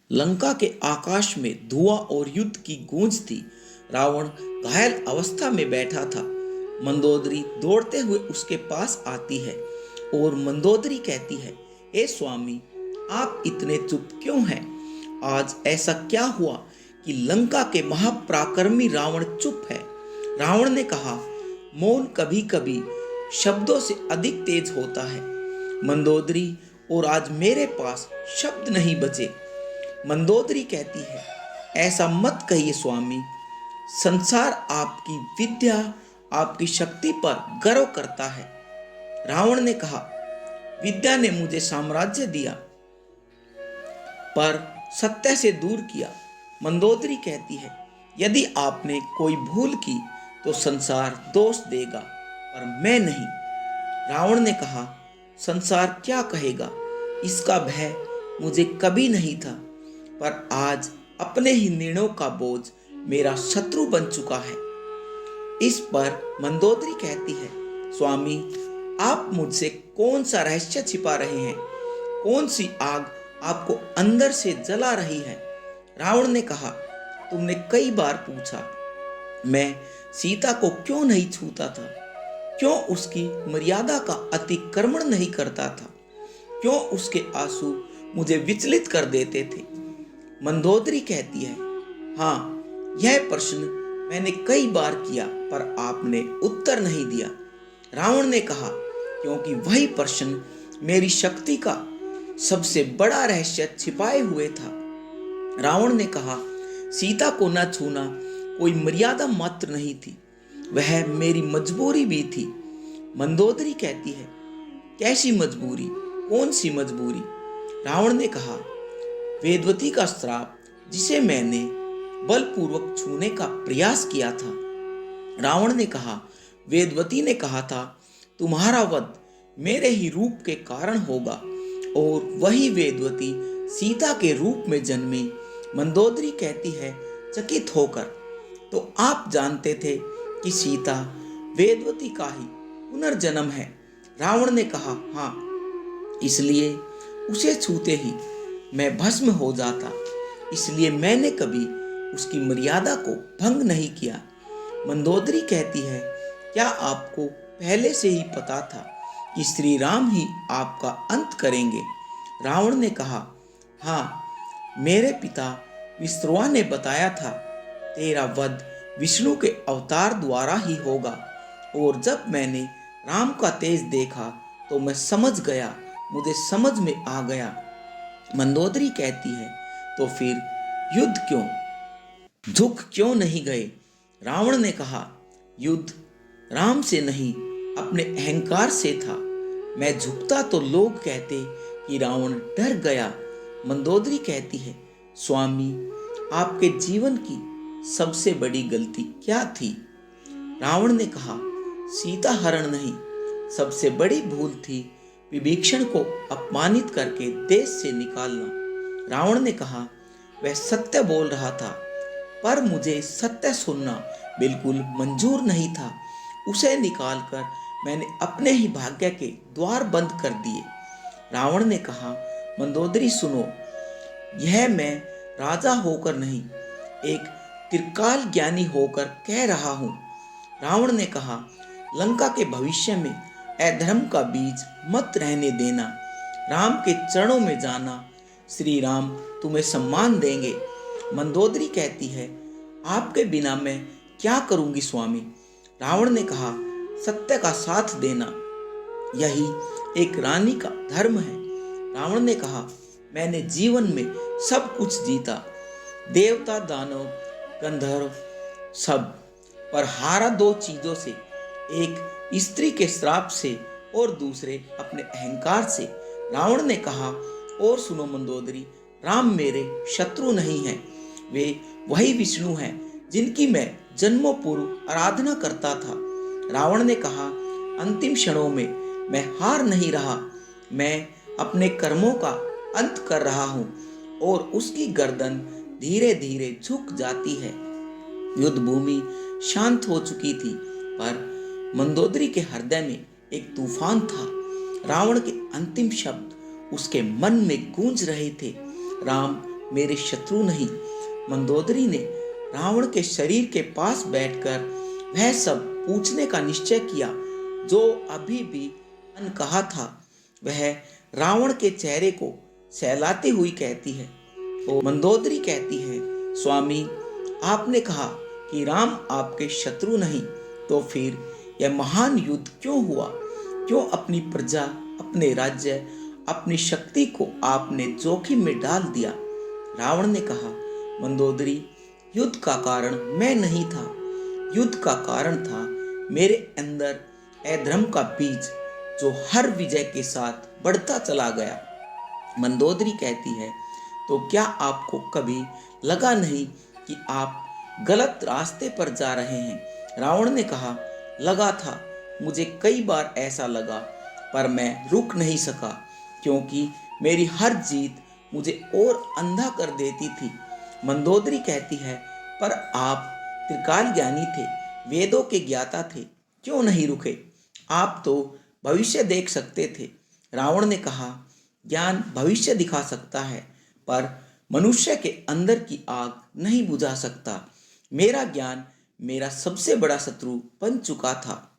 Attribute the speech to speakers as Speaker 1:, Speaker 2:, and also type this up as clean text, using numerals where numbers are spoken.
Speaker 1: लंका के आकाश में धुआं और युद्ध की गूंज थी। रावण घायल अवस्था में बैठा था। मंदोदरी दौड़ते हुए उसके पास आती है और मंदोदरी कहती है, ए स्वामी, आप इतने चुप क्यों हैं? आज ऐसा क्या हुआ कि लंका के महापराक्रमी रावण चुप है? रावण ने कहा, मौन कभी कभी शब्दों से अधिक तेज होता है मंदोदरी, और आज मेरे पास शब्द नहीं बचे। मंदोदरी कहती है, ऐसा मत कहिए स्वामी, संसार आपकी विद्या, आपकी शक्ति पर गर्व करता है। रावण ने कहा, विद्या ने मुझे साम्राज्य दिया पर सत्य से दूर किया। मंदोदरी कहती है, यदि आपने कोई भूल की तो संसार दोष देगा, पर मैं नहीं। रावण ने कहा, संसार क्या कहेगा, इसका भय मुझे कभी नहीं था, पर आज अपने ही निर्णयों का बोझ मेरा शत्रु बन चुका है। इस पर मंदोदरी कहती है, स्वामी, आप मुझसे कौन सा रहस्य छिपा रहे हैं? कौन सी आग आपको अंदर से जला रही है? रावण ने कहा, तुमने कई बार पूछा, मैं सीता को क्यों नहीं छूता था, क्यों उसकी मर्यादा का अतिक्रमण नहीं करता था, क्यों उसके आंसू मुझे विचलित कर देते थे? मंदोदरी कहती है, हाँ, यह प्रश्न मैंने कई बार किया, पर आपने उत्तर नहीं दिया। रावण ने कहा, क्योंकि वही प्रश्न मेरी शक्ति का सबसे बड़ा रहस्य छिपाए हुए था। रावण ने कहा, सीता को न छूना कोई मर्यादा मात्र नहीं थी, वह मेरी मजबूरी भी थी। मंदोदरी कहती है, कैसी मजबूरी, कौन सी मजबूरी? रावण ने कहा, वेदवती का श्राप, जिसे मैंने बलपूर्वक छूने का प्रयास किया था। रावण ने कहा, वेदवती ने कहा था, तुम्हारा वध मेरे ही रूप के कारण होगा, और वही वेदवती सीता के रूप में जन्मी। मंदोदरी कहती है, चकित होकर, तो आप जानते थे कि सीता वेदवती का ही पुनर्जन्म है? रावण ने कहा, हाँ, इसलिए उसे छूते ही मैं भस्म हो जाता, इसलिए मैंने कभी उसकी मर्यादा को भंग नहीं किया। मंदोदरी कहती है, क्या आपको पहले से ही पता था कि श्री राम ही आपका अंत करेंगे? रावण ने कहा, हाँ, मेरे पिता विश्रवा ने बताया था, तेरा वध विष्णु के अवतार द्वारा ही होगा, और जब मैंने राम का तेज देखा तो मैं समझ गया, मुझे समझ में आ गया। मंदोदरी कहती है, तो फिर युद्ध क्यों, झुक क्यों नहीं गए? रावण ने कहा, युद्ध राम से नहीं, अपने अहंकार से था। मैं झुकता तो लोग कहते कि रावण डर गया। मंदोदरी कहती है, स्वामी, आपके जीवन की सबसे बड़ी गलती क्या थी? रावण ने कहा, सीता हरण नहीं, सबसे बड़ी भूल थी विभीषण को अपमानित करके देश से निकालना। रावण ने कहा, वह सत्य बोल रहा था, पर मुझे सत्य सुनना बिल्कुल मंजूर नहीं था। उसे निकालकर मैंने अपने ही भाग्य के द्वार बंद कर दिए। रावण ने कहा, मंदोदरी सुनो, यह मैं राजा होकर नहीं, एक त्रिकाल ज्ञानी होकर कह रहा हूं। रावण ने कहा, लंका के भविष्य में अधर्म का बीज मत रहने देना, राम के चरणों में जाना, श्री राम तुम्हें सम्मान देंगे। मंदोदरी कहती है, आपके बिना मैं क्या करूंगी स्वामी? रावण ने कहा, सत्य का साथ देना, यही एक रानी का धर्म है। रावण ने कहा, मैंने जीवन में सब कुछ जीता, देवता, दानव, गंधर्व, सब, पर हारा दो चीजों से, एक स्त्री के श्राप से और दूसरे अपने अहंकार से। रावण ने कहा, और सुनो मंदोदरी, राम मेरे शत्रु नहीं हैं, वे वही विष्णु हैं जिनकी मैं जन्मों पूर्व आराधना करता था। रावण ने कहा, अंतिम क्षणों में मैं हार नहीं रहा, मैं अपने कर्मों का अंत कर रहा हूं, और उसकी गर्दन धीरे धीरे झुक जाती है। युद्ध भूमि शांत हो चुकी थी, पर मंदोदरी के हृदय में एक तूफान था। रावण के अंतिम शब्द उसके मन में गूंज रहे थे, राम मेरे शत्रु नहीं। मंदोदरी ने रावण के शरीर के पास बैठकर वह सब पूछने का निश्चय किया जो अभी भी अनकहा था। वह रावण के चेहरे को सहलाती हुई कहती है। तो मंदोदरी कहती है, स्वामी, आपने कहा कि राम आपके शत्रु नहीं, तो फिर यह महान युद्ध क्यों हुआ? क्यों अपनी प्रजा, अपने राज्य, अपनी शक्ति को आपने जोखिम में डाल दिया? रावण ने कहा, मंदोदरी, युद्ध का कारण मैं नहीं था। युद्ध का कारण था मेरे अंदर अधर्म का बीज, जो हर विजय के साथ बढ़ता चला गया। मंदोदरी कहती है, तो क्या आपको कभी लगा नहीं कि आप गलत रास्ते पर जा रहे हैं? रावण ने कहा, लगा था, मुझे कई बार ऐसा लगा, पर मैं रुक नहीं सका, क्योंकि मेरी हर जीत मुझे और अंधा कर देती थी। मंदोदरी कहती है, पर आप त्रिकाल ज्ञानी थे, वेदों के ज्ञाता थे, क्यों नहीं रुके? आप तो भविष्य देख सकते थे। रावण ने कहा, ज्ञान भविष्य दिखा सकता है, पर मनुष्य के अंदर की आग नहीं बुझा सकता। मेरा ज्ञान मेरा सबसे बड़ा शत्रु बन चुका था।